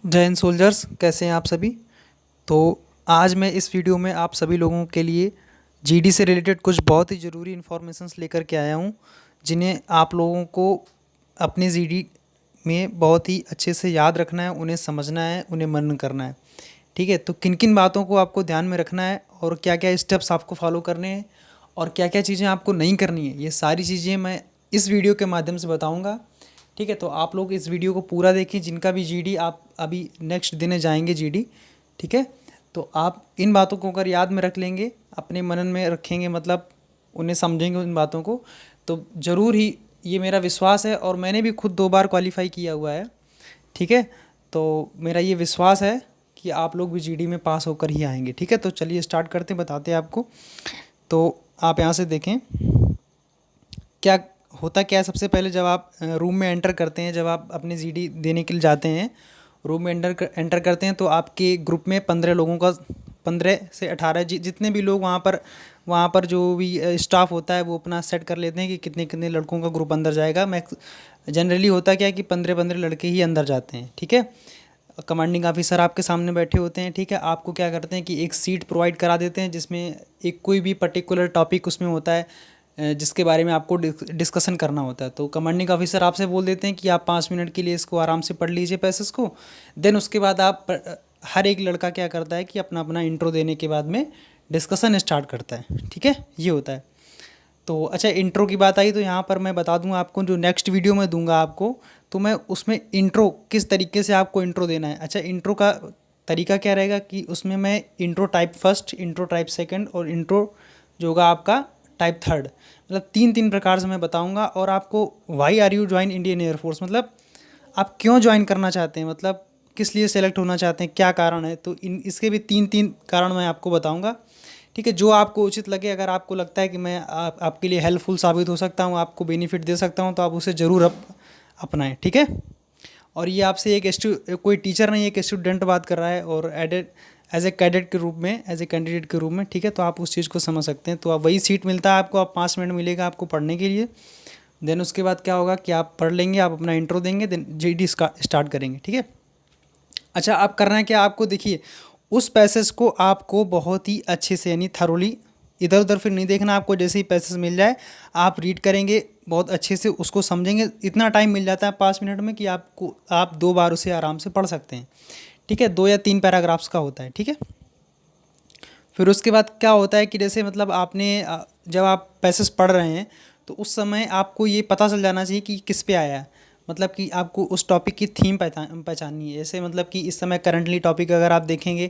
जय हिंद सोल्जर्स, कैसे हैं आप सभी। तो आज मैं इस वीडियो में आप सभी लोगों के लिए जीडी से रिलेटेड कुछ बहुत ही ज़रूरी इन्फॉर्मेशंस लेकर के आया हूं, जिन्हें आप लोगों को अपनी जीडी में बहुत ही अच्छे से याद रखना है, उन्हें समझना है, उन्हें मनन करना है। ठीक है, तो किन किन बातों को आपको ध्यान में रखना है और क्या क्या स्टेप्स आपको फॉलो करने हैं और क्या क्या चीज़ें आपको नहीं करनी है, ये सारी चीज़ें मैं इस वीडियो के माध्यम से बताऊँगा। ठीक है, तो आप लोग इस वीडियो को पूरा देखें, जिनका भी जीडी आप अभी नेक्स्ट देने जाएंगे जीडी। ठीक है, तो आप इन बातों को अगर याद में रख लेंगे, अपने मनन में रखेंगे, मतलब उन्हें समझेंगे उन बातों को, तो ज़रूर ही, ये मेरा विश्वास है और मैंने भी खुद 2 बार क्वालिफाई किया हुआ है। ठीक है, तो मेरा ये विश्वास है कि आप लोग भी जीडी में पास होकर ही आएंगे। ठीक है, तो चलिए स्टार्ट करते हैं, बताते हैं आपको। तो आप यहाँ से देखें क्या होता क्या है। सबसे पहले जब आप रूम में एंटर करते हैं, जब आप अपनी जीडी देने के लिए जाते हैं, रूम में एंटर करते हैं, तो आपके ग्रुप में 15 लोगों का, 15 से 18 जितने भी लोग वहाँ पर जो भी स्टाफ होता है वो अपना सेट कर लेते हैं कि कितने कितने लड़कों का ग्रुप अंदर जाएगा। मैक्स जनरली होता क्या है कि 15-15 लड़के ही अंदर जाते हैं। ठीक है, कमांडिंग ऑफिसर आपके सामने बैठे होते हैं। ठीक है, आपको क्या करते हैं कि एक सीट प्रोवाइड करा देते हैं, जिसमें एक कोई भी पर्टिकुलर टॉपिक उसमें होता है जिसके बारे में आपको डिस्कशन करना होता है। तो कमांडिंग ऑफिसर आपसे बोल देते हैं कि आप 5 मिनट के लिए इसको आराम से पढ़ लीजिए पैसेज को। देन उसके बाद हर एक लड़का क्या करता है कि अपना अपना इंट्रो देने के बाद में डिस्कशन स्टार्ट करता है। ठीक है, ये होता है। तो अच्छा, इंट्रो की बात आई तो यहाँ पर मैं बता दूंगा आपको, जो नेक्स्ट वीडियो में दूंगा आपको, तो मैं उसमें इंट्रो किस तरीके से आपको इंट्रो देना है। अच्छा, इंट्रो का तरीका क्या रहेगा कि उसमें मैं intro type first, intro type second और इंट्रो जो होगा आपका टाइप थर्ड, मतलब 3-3 प्रकार से मैं बताऊंगा। और आपको why are you join Indian Air Force, मतलब आप क्यों ज्वाइन करना चाहते हैं, मतलब किस लिए सेलेक्ट होना चाहते हैं, क्या कारण है, तो इन इसके भी 3-3 कारण मैं आपको बताऊंगा। ठीक है, जो आपको उचित लगे, अगर आपको लगता है कि मैं आपके लिए हेल्पफुल साबित हो सकता हूँ, आपको बेनिफिट दे सकता हूँ, तो आप उसे ज़रूर अपनाएं। ठीक है, और ये आपसे कोई टीचर नहीं, एक स्टूडेंट बात कर रहा है, और एडेड एज ए कैडेट के रूप में, एज ए कैंडिडेट के रूप में। ठीक है, तो आप उस चीज़ को समझ सकते हैं। तो आप वही सीट मिलता है आपको, आप 5 मिनट मिलेगा आपको पढ़ने के लिए। देन उसके बाद क्या होगा कि आप पढ़ लेंगे, आप अपना इंट्रो देंगे, देन जीडी स्टार्ट करेंगे। ठीक है, अच्छा, आप करना है क्या, आपको देखिए उस पैसेज को आपको बहुत ही अच्छे से, यानी थरोली, इधर उधर फिर नहीं देखना। आपको जैसे ही पैसेज मिल जाए आप रीड करेंगे, बहुत अच्छे से उसको समझेंगे। इतना टाइम मिल जाता है 5 मिनट में कि आप 2 बार उसे आराम से पढ़ सकते हैं। ठीक है, 2 या 3 पैराग्राफ्स का होता है। ठीक है, फिर उसके बाद क्या होता है कि जैसे मतलब जब आप पैसेज पढ़ रहे हैं, तो उस समय आपको ये पता चल जाना चाहिए कि किस पे आया है, मतलब कि आपको उस टॉपिक की थीम पहचाननी है। जैसे मतलब कि इस समय करंटली टॉपिक अगर आप देखेंगे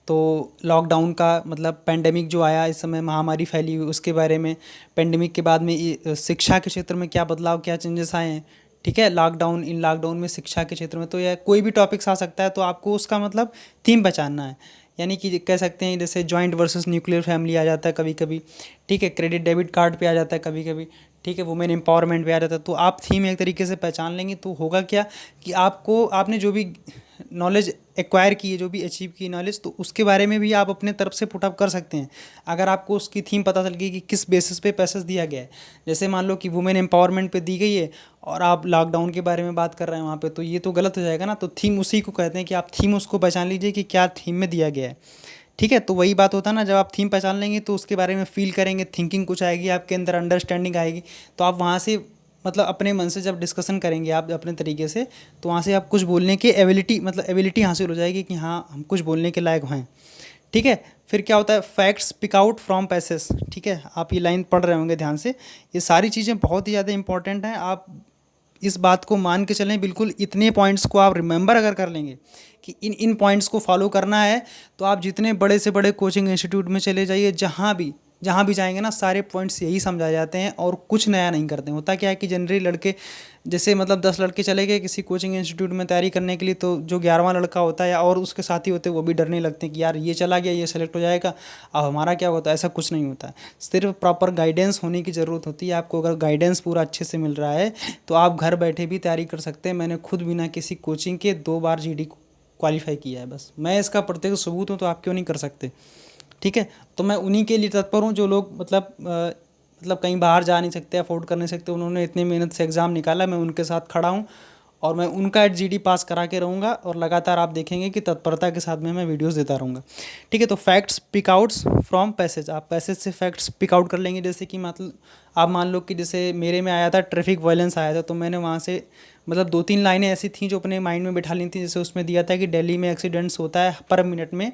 तो लॉकडाउन का, मतलब पेंडेमिक जो आया, इस समय महामारी फैली हुई, उसके बारे में, पेंडेमिक के बाद में शिक्षा के क्षेत्र में क्या बदलाव, क्या चेंजेस आए हैं। ठीक है, लॉकडाउन में शिक्षा के क्षेत्र में, तो या कोई भी टॉपिक्स आ सकता है, तो आपको उसका मतलब थीम पहचानना है। यानी कि कह सकते हैं जैसे जॉइंट वर्सेस न्यूक्लियर फैमिली आ जाता है कभी कभी। ठीक है, क्रेडिट डेबिट कार्ड पे आ जाता है कभी कभी। ठीक है, वुमेन एम्पावरमेंट पे आ जाता है। तो आप थीम एक तरीके से पहचान लेंगे तो होगा क्या कि आपने जो भी नॉलेज एक्वायर की है, जो भी अचीव की नॉलेज, तो उसके बारे में भी आप अपने तरफ से पुटअप कर सकते हैं। अगर आपको उसकी थीम पता चल गई कि किस बेसिस पे पैसेज दिया गया है, जैसे मान लो कि वुमेन एम्पावरमेंट पे दी गई है और आप लॉकडाउन के बारे में बात कर रहे हैं वहाँ पे, तो ये तो गलत हो जाएगा ना। तो थीम उसी को कहते हैं कि आप थीम उसको पहचान लीजिए कि क्या थीम में दिया गया है। ठीक है, तो वही बात होता है ना, जब आप थीम पहचान लेंगे तो उसके बारे में फील करेंगे, थिंकिंग कुछ आएगी आपके अंदर, अंडरस्टैंडिंग आएगी। तो आप वहाँ से, मतलब अपने मन से जब डिस्कशन करेंगे आप अपने तरीके से, तो वहाँ से आप कुछ बोलने की एबिलिटी, मतलब एबिलिटी हासिल हो जाएगी कि हाँ, हम कुछ बोलने के लायक हैं। ठीक है, फिर क्या होता है, facts pick out from passage. ठीक है, आप ये लाइन पढ़ रहे होंगे ध्यान से, ये सारी चीज़ें बहुत ही ज़्यादा इंपॉर्टेंट हैं। आप इस बात को मान के चलें, बिल्कुल इतने पॉइंट्स को आप रिमेंबर अगर कर लेंगे कि इन इन पॉइंट्स को फॉलो करना है, तो आप जितने बड़े से बड़े कोचिंग इंस्टीट्यूट में चले जाइए, जहाँ भी जाएंगे ना, सारे पॉइंट्स यही समझाए जाते हैं और कुछ नया नहीं करते हैं। होता क्या है कि जनरली लड़के, जैसे मतलब 10 लड़के चले गए किसी कोचिंग इंस्टीट्यूट में तैयारी करने के लिए, तो जो 11वां लड़का होता है या और उसके साथी होते हैं, वो भी डरने लगते हैं कि यार ये चला गया, ये सेलेक्ट हो जाएगा, अब हमारा क्या होता है। ऐसा कुछ नहीं होता है, सिर्फ प्रॉपर गाइडेंस होने की ज़रूरत होती है। आपको अगर गाइडेंस पूरा अच्छे से मिल रहा है तो आप घर बैठे भी तैयारी कर सकते हैं। मैंने खुद बिना किसी कोचिंग के 2 बार जीडी क्वालिफाई किया है, बस मैं इसका प्रत्यक्ष सबूत हूँ, तो आप क्यों नहीं कर सकते। ठीक है, तो मैं उन्हीं के लिए तत्पर हूँ जो लोग मतलब कहीं बाहर जा नहीं सकते, अफोर्ड कर नहीं सकते, उन्होंने इतनी मेहनत से एग्ज़ाम निकाला, मैं उनके साथ खड़ा हूँ और मैं उनका जीडी पास करा के रहूँगा और लगातार आप देखेंगे कि तत्परता के साथ में मैं वीडियोस देता रहूँगा। ठीक है, तो facts pick outs from passage, आप पैसेज से फैक्ट्स पिक आउट कर लेंगे। जैसे कि मतलब आप मान लो कि जैसे मेरे में आया था ट्रैफिक वायलेंस आया था, तो मैंने वहाँ से मतलब 2-3 लाइनें ऐसी थी जो अपने माइंड में बिठा ली थी। जैसे उसमें दिया था कि दिल्ली में एक्सीडेंट्स होता है पर मिनट में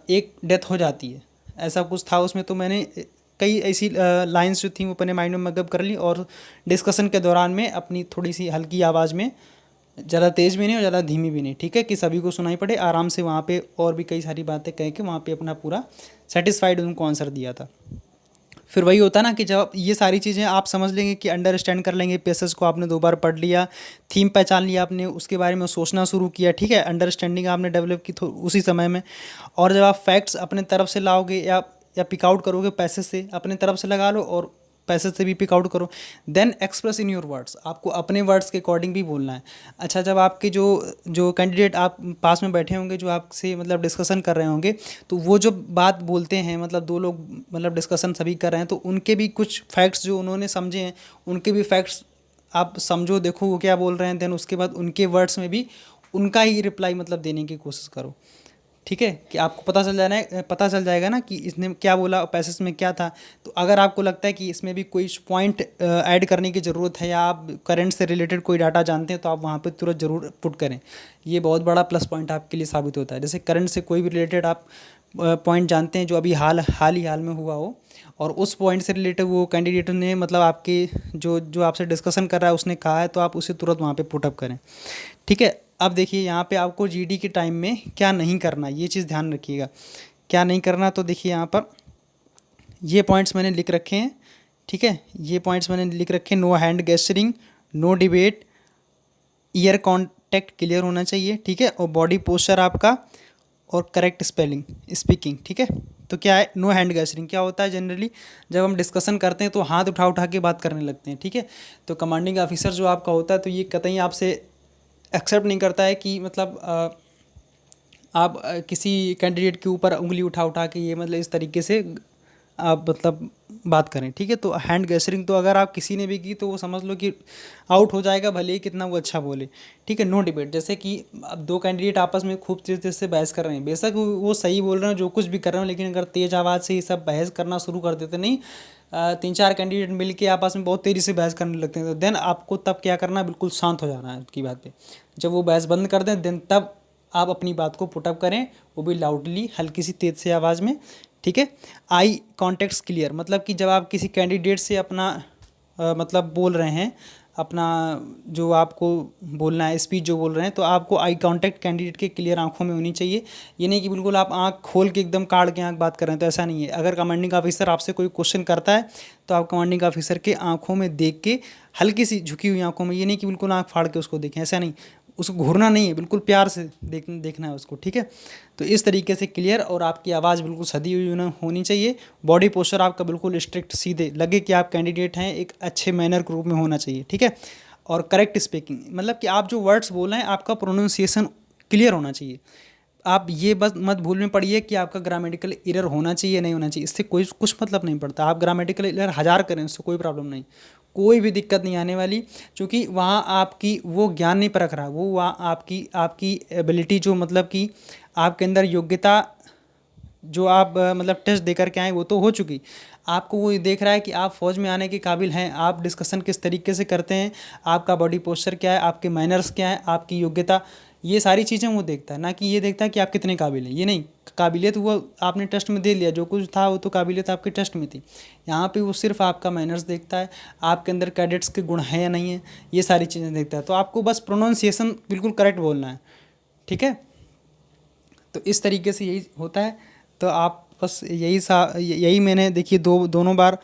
एक डेथ हो जाती है, ऐसा कुछ था उसमें। तो मैंने कई ऐसी लाइंस जो थी वो अपने माइंड में मगअप कर ली और डिस्कशन के दौरान में अपनी थोड़ी सी हल्की आवाज़ में, ज़्यादा तेज़ भी नहीं और ज़्यादा धीमी भी नहीं, ठीक है, कि सभी को सुनाई पड़े आराम से, वहाँ पे और भी कई सारी बातें कह के वहाँ पे अपना पूरा सेटिस्फाइड उनको आंसर दिया था। फिर वही होता ना कि जब ये सारी चीज़ें आप समझ लेंगे कि अंडरस्टैंड कर लेंगे, पैसेज को आपने 2 बार पढ़ लिया, थीम पहचान लिया आपने, उसके बारे में सोचना शुरू किया, ठीक है, अंडरस्टैंडिंग आपने डेवलप की उसी समय में। और जब आप फैक्ट्स अपने तरफ से लाओगे या पिक आउट करोगे, पैसेज से अपने तरफ से लगा लो और पैसेज से भी पिक आउट करो, then express in your words, आपको अपने वर्ड्स के अकॉर्डिंग भी बोलना है। अच्छा, जब आपके जो जो कैंडिडेट आप पास में बैठे होंगे, जो आपसे मतलब डिस्कशन कर रहे होंगे, तो वो जो बात बोलते हैं, मतलब 2 लोग मतलब डिस्कशन सभी कर रहे हैं, तो उनके भी कुछ फैक्ट्स जो उन्होंने समझे हैं, उनके भी फैक्ट्स आप समझो, देखो वो क्या बोल रहे हैं, देन उसके बाद उनके वर्ड्स में भी उनका ही रिप्लाई मतलब देने की कोशिश करो। ठीक है, कि आपको पता चल जाएगा ना कि इसने क्या बोला और पैसेज में क्या था। तो अगर आपको लगता है कि इसमें भी कोई पॉइंट ऐड करने की ज़रूरत है, या आप करंट से रिलेटेड कोई डाटा जानते हैं, तो आप वहाँ पे तुरंत ज़रूर पुट करें। ये बहुत बड़ा प्लस पॉइंट आपके लिए साबित होता है। जैसे करंट से कोई भी रिलेटेड आप पॉइंट जानते हैं जो अभी हाल में हुआ हो, और उस पॉइंट से रिलेटेड वो कैंडिडेट ने मतलब आपके जो जो आपसे डिस्कशन कर रहा है उसने कहा है, तो आप उसे तुरंत वहाँ पे पुटअप करें। ठीक है, अब देखिए यहाँ पे आपको जीडी के टाइम में क्या नहीं करना, ये चीज़ ध्यान रखिएगा, क्या नहीं करना। तो देखिए यहाँ पर ये पॉइंट्स मैंने लिख रखे हैं, ठीक है, ये पॉइंट्स मैंने लिख रखे हैं। No hand gesturing, no debate, ear contact clear होना चाहिए, ठीक है, और बॉडी पोस्चर आपका, और करेक्ट स्पीकिंग, ठीक है। तो क्या है नो हैंड गेस्चरिंग, क्या होता है जनरली जब हम डिस्कशन करते हैं तो हाथ उठा उठा के बात करने लगते हैं, ठीक है। तो कमांडिंग ऑफिसर जो आपका होता है, तो ये कतई आपसे एक्सेप्ट नहीं करता है कि मतलब आप किसी कैंडिडेट के ऊपर उंगली उठा उठा के ये मतलब इस तरीके से आप मतलब बात करें, ठीक है। तो हैंड गेस्चरिंग तो अगर आप किसी ने भी की तो वो समझ लो कि आउट हो जाएगा, भले ही कितना वो अच्छा बोले, ठीक है। नो डिबेट, जैसे कि अब 2 कैंडिडेट आपस में खूब तेज तेज से बहस कर रहे हैं, बेशक वो सही बोल रहे हैं जो कुछ भी कर रहे हो, लेकिन अगर तेज़ आवाज़ से ये सब बहस करना शुरू कर देते, नहीं 3-4 कैंडिडेट मिल के आपस में बहुत तेज़ी से बहस करने लगते हैं, तो देन आपको तब क्या करना है, बिल्कुल शांत हो जाना है उनकी बात पे। जब वो बहस बंद कर दें, देन तब आप अपनी बात को पुटअप करें, वो भी लाउडली, हल्की सी तेज से आवाज़ में, ठीक है। आई कॉन्टेक्ट्स क्लियर, मतलब कि जब आप किसी कैंडिडेट से अपना मतलब बोल रहे हैं, अपना जो आपको बोलना है स्पीच जो बोल रहे हैं, तो आपको आई कांटेक्ट कैंडिडेट के क्लियर आंखों में होनी चाहिए। ये नहीं कि बिल्कुल आप आंख खोल के एकदम काट के आंख बात कर रहे हैं, तो ऐसा नहीं है। अगर कमांडिंग ऑफिसर आपसे कोई क्वेश्चन करता है, तो आप कमांडिंग ऑफिसर के आंखों में देख के, हल्की सी झुकी हुई आंखों में, ये नहीं कि बिल्कुल आंख फाड़ के उसको देखें, ऐसा नहीं, उसको घूरना नहीं है, बिल्कुल प्यार से देखना है उसको, ठीक है। तो इस तरीके से क्लियर, और आपकी आवाज़ बिल्कुल सदी हुई होनी चाहिए। बॉडी पोस्चर आपका बिल्कुल स्ट्रिक्ट, सीधे लगे कि आप कैंडिडेट हैं, एक अच्छे मैनर के रूप में होना चाहिए, ठीक है। और करेक्ट स्पीकिंग, मतलब कि आप जो वर्ड्स बोल रहे हैं आपका प्रोनाउंसिएशन क्लियर होना चाहिए। आप ये बस मत भूल में पड़िए कि आपका ग्रामेटिकल एरर होना चाहिए नहीं होना चाहिए, इससे कोई कुछ मतलब नहीं पड़ता। आप ग्रामेटिकल एरर 1000 करें, उससे कोई प्रॉब्लम नहीं, कोई भी दिक्कत नहीं आने वाली, क्योंकि वहाँ आपकी वो ज्ञान नहीं परख रहा, वो वहाँ आपकी आपकी एबिलिटी, जो मतलब कि आपके अंदर योग्यता जो आप मतलब टेस्ट दे कर के आए वो तो हो चुकी। आपको वो देख रहा है कि आप फ़ौज में आने के काबिल हैं, आप डिस्कशन किस तरीके से करते हैं, आपका बॉडी पोस्चर क्या है, आपके मैनर्स क्या है, आपकी योग्यता, ये सारी चीज़ें वो देखता है। ना कि ये देखता है कि आप कितने काबिल हैं, ये नहीं। काबिलियत वो आपने टेस्ट में दे लिया, जो कुछ था वो तो काबिलियत आपके टेस्ट में थी। यहाँ पे वो सिर्फ आपका मैनर्स देखता है, आपके अंदर कैडेट्स के गुण हैं या नहीं है, ये सारी चीज़ें देखता है। तो आपको बस प्रोनाउंसिएशन बिल्कुल करेक्ट बोलना है, ठीक है। तो इस तरीके से यही होता है। तो आप बस यही मैंने देखिए दोनों बार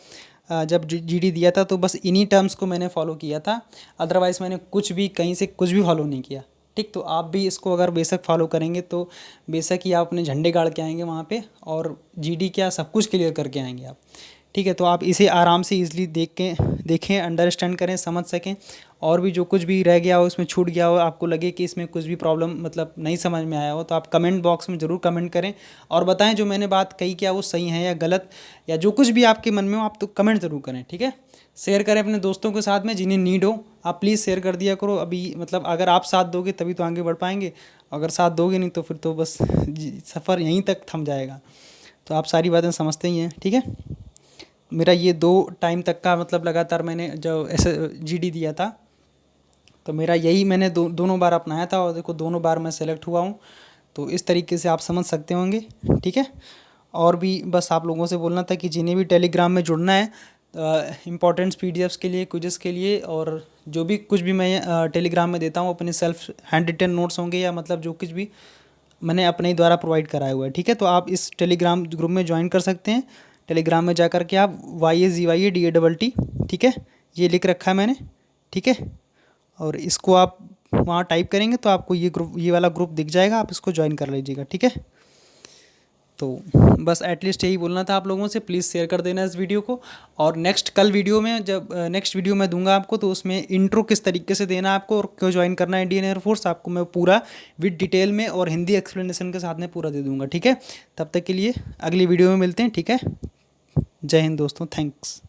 जब जीडी दिया था, तो बस इन्हीं टर्म्स को मैंने फॉलो किया था, अदरवाइज़ मैंने कुछ भी कहीं से कुछ भी फॉलो नहीं किया, ठीक। तो आप भी इसको अगर बेशक फॉलो करेंगे तो बेशक ही आप अपने झंडे गाड़ के आएंगे वहाँ पे, और जीडी क्या सब कुछ क्लियर करके आएंगे आप, ठीक है, तो आप इसे आराम से ईज़िली देखें, अंडरस्टैंड करें, समझ सकें। और भी जो कुछ भी रह गया हो, उसमें छूट गया हो, आपको लगे कि इसमें कुछ भी प्रॉब्लम मतलब नहीं समझ में आया हो, तो आप कमेंट बॉक्स में ज़रूर कमेंट करें और बताएं जो मैंने बात कही क्या वो सही है या गलत, या जो कुछ भी आपके मन में हो आप तो कमेंट ज़रूर करें। ठीक है, शेयर करें अपने दोस्तों के साथ में जिन्हें नीड हो, आप प्लीज़ शेयर कर दिया करो। अभी मतलब अगर आप साथ दोगे तभी तो आगे बढ़ पाएंगे, अगर साथ दोगे नहीं तो फिर तो बस सफ़र यहीं तक थम जाएगा। तो आप सारी बातें समझते ही हैं। ठीक है, मेरा ये 2 टाइम तक का मतलब लगातार मैंने जो ऐसे जीडी दिया था, तो मेरा यही मैंने दोनों बार अपनाया था और देखो दोनों बार मैं सेलेक्ट हुआ हूँ। तो इस तरीके से आप समझ सकते होंगे। ठीक है, और भी बस आप लोगों से बोलना था कि जिन्हें भी टेलीग्राम में जुड़ना है इम्पोर्टेंट्स पीडीएफ्स के लिए, क्विज़ेस के लिए, और जो भी कुछ भी मैं टेलीग्राम में देता हूँ अपने सेल्फ हैंड रिटन नोट्स होंगे या मतलब जो कुछ भी मैंने अपने ही द्वारा प्रोवाइड कराया हुआ है। ठीक है, तो आप इस टेलीग्राम ग्रुप में ज्वाइन कर सकते हैं। टेलीग्राम में जा कर के आप YAZYADATT, ठीक है, ये लिख रखा है मैंने। ठीक है, और इसको आप वहाँ टाइप करेंगे तो आपको ये वाला ग्रुप दिख जाएगा, आप इसको ज्वाइन कर लीजिएगा। ठीक है, तो बस एटलीस्ट यही बोलना था आप लोगों से, प्लीज़ शेयर कर देना इस वीडियो को। और कल वीडियो में जब नेक्स्ट वीडियो मैं दूंगा आपको, तो उसमें इंट्रो किस तरीके से देना है आपको और क्यों ज्वाइन करना है इंडियन एयरफोर्स, आपको मैं पूरा विद डिटेल में और हिंदी एक्सप्लेनेशन के साथ में पूरा दे दूंगा। ठीक है, तब तक के लिए अगली वीडियो में मिलते हैं। ठीक है, जय हिंद दोस्तों, थैंक्स।